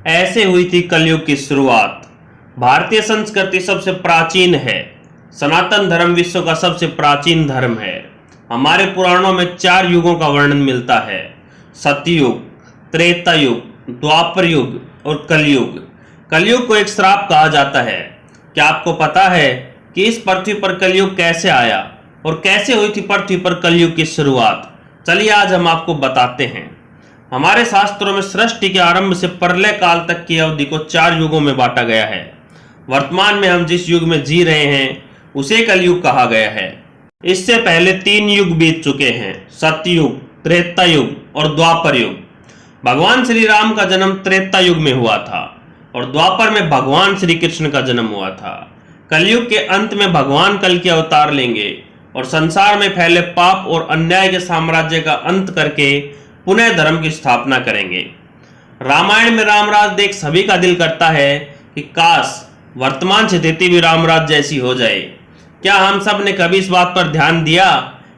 ऐसे हुई थी कलयुग की शुरुआत। भारतीय संस्कृति सबसे प्राचीन है। सनातन धर्म विश्व का सबसे प्राचीन धर्म है। हमारे पुराणों में 4 युगों का वर्णन मिलता है: सतयुग, त्रेता युग, द्वापर युग और कलयुग। कलयुग को एक श्राप कहा जाता है। क्या आपको पता है कि इस पृथ्वी पर कलयुग कैसे आया और कैसे हुई थी पृथ्वी पर कलयुग की शुरुआत? चलिए आज हम आपको बताते हैं। हमारे शास्त्रों में सृष्टि के आरंभ से प्रलय काल तक की अवधि को 4 युगों में बांटा गया है। वर्तमान में हम जिस युग में जी रहे हैं उसे कलयुग कहा गया है। इससे पहले 3 युग बीत चुके हैं: सतयुग, त्रेता युग और द्वापर युग। भगवान श्री राम का जन्म त्रेता युग में हुआ था और द्वापर में भगवान श्री कृष्ण का जन्म हुआ था। कलयुग के अंत में भगवान कल के अवतार लेंगे और संसार में फैले पाप और अन्याय के साम्राज्य का अंत करके पुनः धर्म की स्थापना करेंगे। रामायण में रामराज देख सभी का दिल करता है कि काश वर्तमान स्थिति भी रामराज जैसी हो जाए। क्या हम सब ने कभी इस बात पर ध्यान दिया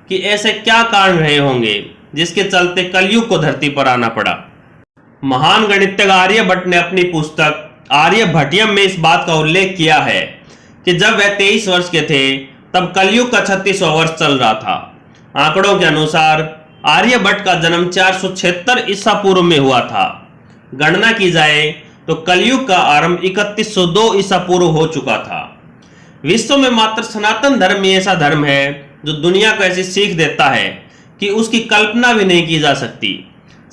कि ऐसे क्या कारण रहे होंगे जिसके चलते कलयुग को धरती पर आना पड़ा? महान गणितज्ञ आर्यभट्ट ने अपनी पुस्तक आर्यभट्टियम में इस बात का उल्लेख किया है कि जब वह 23 वर्ष के थे तब कलयुग का 36वां वर्ष चल रहा था। आंकड़ों के अनुसार आर्यभट्ट का जन्म 476 ईसा पूर्व में हुआ था। गणना की जाए तो कलयुग का आरंभ 3102 ईसा पूर्व हो चुका था। विश्व में मात्र सनातन धर्म ही ऐसा धर्म है जो दुनिया को ऐसी सीख देता है कि उसकी कल्पना भी नहीं की जा सकती।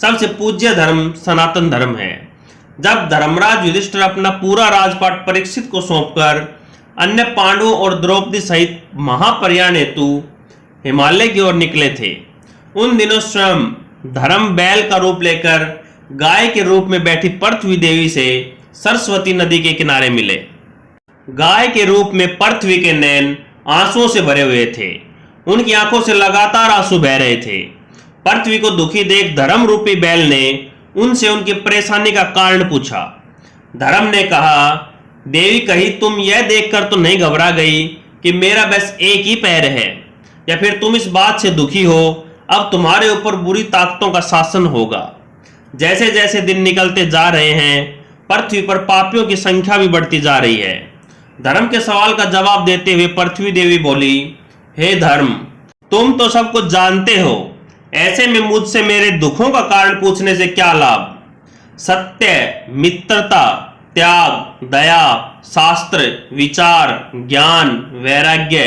सबसे पूज्य धर्म सनातन धर्म है। जब धर्मराज युधिष्ठिर अपना पूरा राजपाट परीक्षित को सौंपकर अन्य पांडवों और द्रौपदी सहित महाप्रयाण हेतु हिमालय की ओर निकले थे, उन दिनों स्वयं धर्म बैल का रूप लेकर गाय के रूप में बैठी पृथ्वी देवी से सरस्वती नदी के किनारे मिले। गाय के रूप में पृथ्वी के नैन आंसुओं से भरे हुए थे। उनकी आंखों से लगातार आंसू बह रहे थे। पृथ्वी को दुखी देख धर्म रूपी बैल ने उनसे उनकी परेशानी का कारण पूछा। धर्म ने कहा, देवी कहीं तुम यह देखकर तो नहीं घबरा गई कि मेरा बस एक ही पैर है, या फिर तुम इस बात से दुखी हो अब तुम्हारे ऊपर बुरी ताकतों का शासन होगा। जैसे जैसे दिन निकलते जा रहे हैं पृथ्वी पर पापियों की संख्या भी बढ़ती जा रही है। धर्म के सवाल का जवाब देते हुए पृथ्वी देवी बोली, हे धर्म, तुम तो सब कुछ जानते हो, ऐसे में मुझसे मेरे दुखों का कारण पूछने से क्या लाभ? सत्य, मित्रता, त्याग, दया, शास्त्र, विचार, ज्ञान, वैराग्य,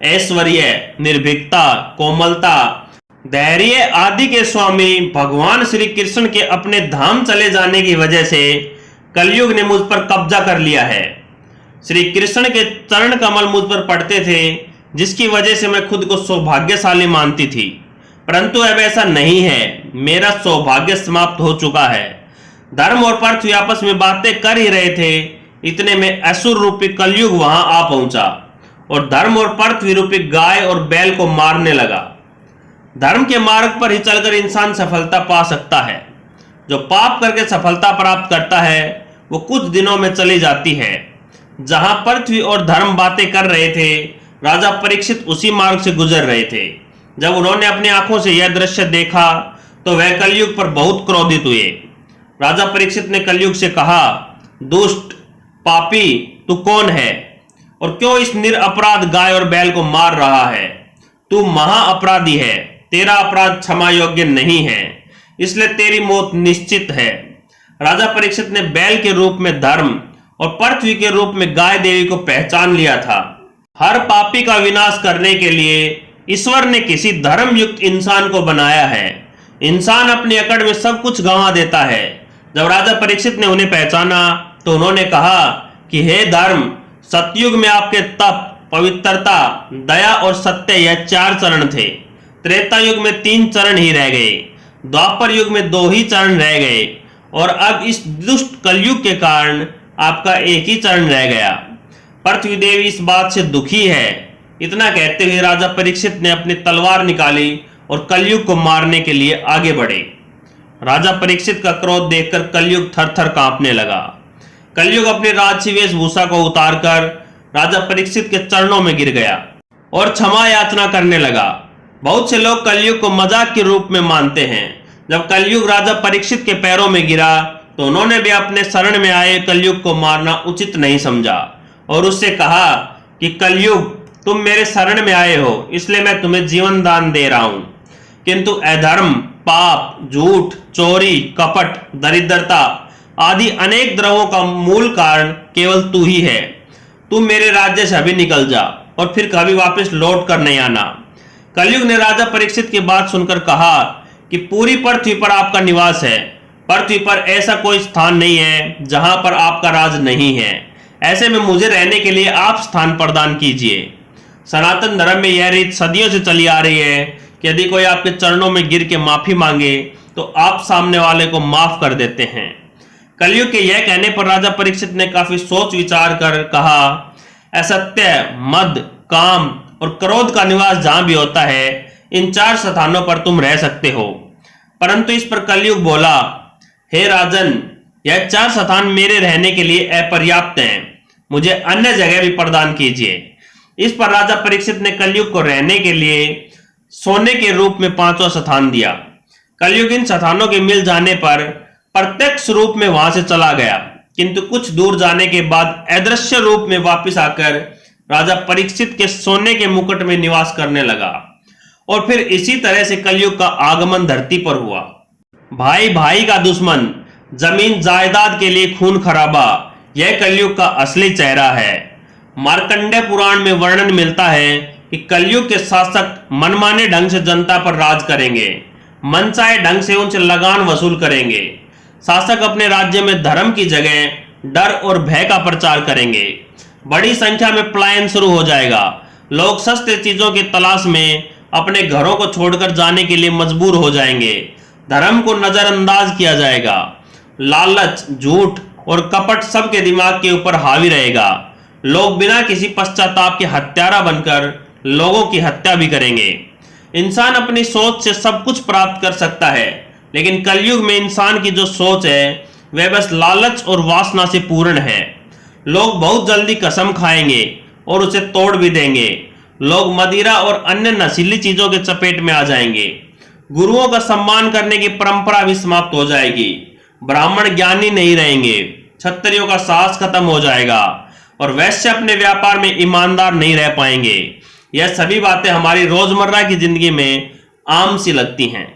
ऐश्वर्य, निर्भीकता, कोमलता, धैर्य आदि के स्वामी भगवान श्री कृष्ण के अपने धाम चले जाने की वजह से कलयुग ने मुझ पर कब्जा कर लिया है। श्री कृष्ण के चरण कमल मुझ पर पड़ते थे, जिसकी वजह से मैं खुद को सौभाग्यशाली मानती थी, परंतु अब ऐसा नहीं है। मेरा सौभाग्य समाप्त हो चुका है। धर्म और पृथ्वी आपस में बातें कर ही रहे थे, इतने में असुर रूपी कलयुग वहां आ पहुंचा और धर्म और पृथ्वी रूपी गाय और बैल को मारने लगा। धर्म के मार्ग पर ही चलकर इंसान सफलता पा सकता है। जो पाप करके सफलता प्राप्त करता है वो कुछ दिनों में चली जाती है। जहां पृथ्वी और धर्म बातें कर रहे थे, राजा परीक्षित उसी मार्ग से गुजर रहे थे। जब उन्होंने अपनी आंखों से यह दृश्य देखा तो वह कलयुग पर बहुत क्रोधित हुए। राजा परीक्षित ने कलयुग से कहा, दुष्ट, पापी, तू कौन है और क्यों इस निरपराध गाय और बैल को मार रहा है? तू महा अपराधी है। तेरा अपराध क्षमा योग्य नहीं है, इसलिए तेरी मौत निश्चित है। राजा परीक्षित ने बैल के रूप में धर्म और पृथ्वी के रूप में गाय देवी को पहचान लिया था। हर पापी का विनाश करने के लिए ईश्वर ने किसी धर्म युक्त इंसान को बनाया है। इंसान अपनी अकड़ में सब कुछ गंवा देता है। जब राजा परीक्षित ने उन्हें पहचाना तो उन्होंने कहा कि हे धर्म, सतयुग में आपके तप, पवित्रता, दया और सत्य यह 4 चरण थे। त्रेता युग में 3 चरण ही रह गए। द्वापर युग में 2 ही चरण रह गए और अब इस दुष्ट कलयुग के कारण आपका एक ही चरण रह गया। पृथ्वी देवी इस बात से दुखी है। इतना कहते हुए राजा परीक्षित ने अपनी तलवार निकाली और कलयुग को मारने के लिए आगे बढ़े। राजा परीक्षित का क्रोध देखकर कलयुग थर-थर कांपने लगा। कलयुग अपनी राजसी वेशभूषा को उतारकर राजा परीक्षित के चरणों में गिर गया और क्षमा याचना करने लगा। बहुत से लोग कलयुग को मजाक के रूप में मानते हैं। जब कलयुग राजा परीक्षित के पैरों में गिरा तो उन्होंने भी अपने शरण में आए कलयुग को मारना उचित नहीं समझा और उससे कहा कि कलयुग, तुम मेरे शरण में आए हो, इसलिए मैं तुम्हें जीवन दान दे रहा हूं। किंतु अधर्म, पाप, झूठ, चोरी, कपट, दरिद्रता आदि अनेक द्रवों का मूल कारण केवल तू ही है। तू मेरे राज्य से अभी निकल जा और फिर कभी वापस लौट कर नहीं आना। कलयुग ने राजा परीक्षित की बात सुनकर कहा कि पूरी पृथ्वी पर आपका निवास है। पृथ्वी पर ऐसा कोई स्थान नहीं है जहां पर आपका राज नहीं है। ऐसे में मुझे रहने के लिए आप स्थान प्रदान कीजिए। सनातन धर्म में यह रीत सदियों से चली आ रही है कि यदि कोई आपके चरणों में गिर के माफी मांगे तो आप सामने वाले को माफ कर देते हैं। कलयुग के यह कहने पर राजा परीक्षित ने काफी सोच विचार कर कहा, असत्य, मद, काम और क्रोध का निवास जहां भी होता है, इन 4 स्थानों पर तुम रह सकते हो। परंतु इस पर कलयुग बोला, हे राजन, यह 4 स्थान मेरे रहने के लिए अपर्याप्त हैं, मुझे अन्य जगह भी प्रदान कीजिए। इस पर राजा परीक्षित ने कलयुग को रहने के लिए सोने के रूप में 5वां स्थान दिया। कलयुग इन स्थानों के मिल जाने पर प्रत्यक्ष रूप में वहां से चला गया, किंतु कुछ दूर जाने के बाद अदृश्य रूप में वापस आकर राजा परीक्षित के सोने के मुकुट में निवास करने लगा। और फिर इसी तरह से कलयुग का आगमन धरती पर हुआ। भाई भाई का दुश्मन, जमीन जायदाद के लिए खून खराबा, यह कलयुग का असली चेहरा है। मार्कंडेय पुराण में वर्णन मिलता है कि कलयुग के शासक मनमाने ढंग से जनता पर राज करेंगे, मनचाहे ढंग से उनसे लगान वसूल करेंगे। शासक अपने राज्य में धर्म की जगह डर और भय का प्रचार करेंगे। बड़ी संख्या में पलायन शुरू हो जाएगा। लोग सस्ते चीजों की तलाश में अपने घरों को छोड़कर जाने के लिए मजबूर हो जाएंगे। धर्म को नजरअंदाज किया जाएगा। लालच, झूठ और कपट सबके दिमाग के ऊपर हावी रहेगा। लोग बिना किसी पश्चाताप के हत्यारा बनकर लोगों की हत्या भी करेंगे। इंसान अपनी सोच से सब कुछ प्राप्त कर सकता है, लेकिन कलयुग में इंसान की जो सोच है वह बस लालच और वासना से पूर्ण है। लोग बहुत जल्दी कसम खाएंगे और उसे तोड़ भी देंगे। लोग मदिरा और अन्य नशीली चीजों के चपेट में आ जाएंगे। गुरुओं का सम्मान करने की परंपरा भी समाप्त हो जाएगी। ब्राह्मण ज्ञानी नहीं रहेंगे। क्षत्रियों का साहस खत्म हो जाएगा और वैश्य अपने व्यापार में ईमानदार नहीं रह पाएंगे। यह सभी बातें हमारी रोजमर्रा की जिंदगी में आम सी लगती हैं।